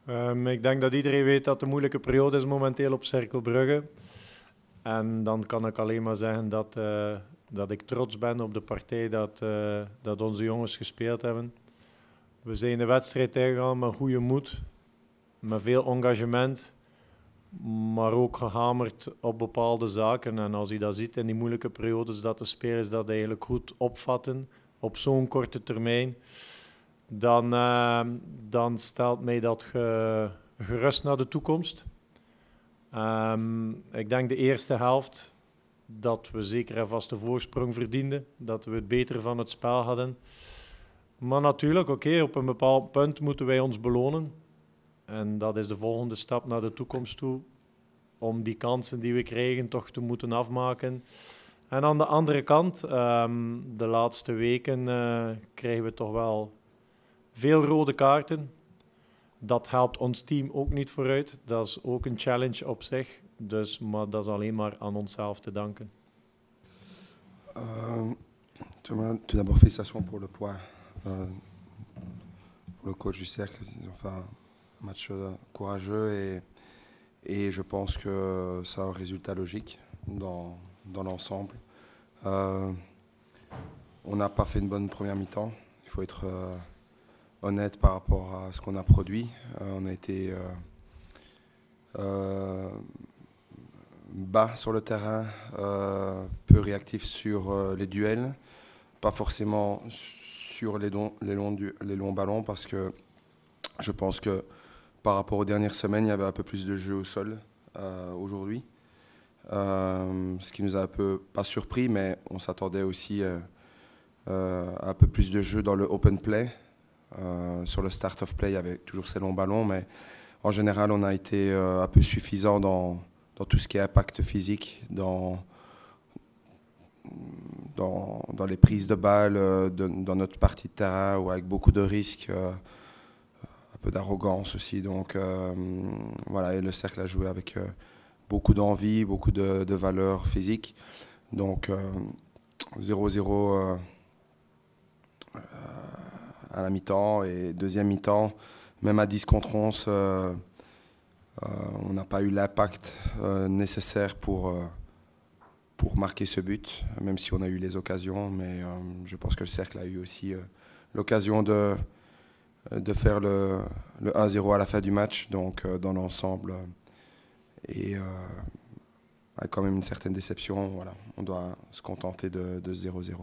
Ik denk dat iedereen weet dat de moeilijke periode is momenteel op Cercle Brugge. En dan kan ik alleen maar zeggen dat ik trots ben op de partij dat onze jongens gespeeld hebben. We zijn de wedstrijd ingegaan met goede moed, met veel engagement, maar ook gehamerd op bepaalde zaken. En als je dat ziet in die moeilijke periodes, dat de spelers dat eigenlijk goed opvatten op zo'n korte termijn, dan stelt mij dat gerust naar de toekomst. Ik denk de eerste helft dat we zeker en vast de voorsprong verdienden, dat we het beter van het spel hadden. Maar natuurlijk, op een bepaald punt moeten wij ons belonen. En dat is de volgende stap naar de toekomst toe, om die kansen die we krijgen toch te moeten afmaken. En aan de andere kant, de laatste weken krijgen we toch wel veel rode kaarten. Dat helpt ons team ook niet vooruit. Dat is ook een challenge op zich. Maar dat is alleen maar aan onszelf te danken. Tout d'abord, félicitations pour le point. Pour le coach du Cercle, ils ont fait un match courageux et je pense que ça a un résultat logique dans l'ensemble. On n'a pas fait une bonne première mi-temps. Il faut être honnête par rapport à ce qu'on a produit. On a été bas sur le terrain, peu réactif sur les duels, pas forcément sur les longs ballons parce que je pense que par rapport aux dernières semaines, il y avait un peu plus de jeu au sol aujourd'hui. Ce qui nous a un peu, pas surpris, mais on s'attendait aussi à un peu plus de jeu dans le open play. Sur le start of play, il y avait toujours ces longs ballons, mais en général, on a été un peu suffisant dans tout ce qui est impact physique, dans les prises de balles, dans notre partie de terrain, ou avec beaucoup de risques, un peu d'arrogance aussi. Donc voilà, et le Cercle a joué avec beaucoup d'envie, beaucoup de valeur physique. Donc 0-0 à la mi-temps, et deuxième mi-temps, même à 10 contre 11, on n'a pas eu l'impact nécessaire pour marquer ce but, même si on a eu les occasions. Mais je pense que le Cercle a eu aussi l'occasion de faire le 1-0 à la fin du match. Donc dans l'ensemble, et avec quand même une certaine déception, voilà, on doit se contenter de 0-0.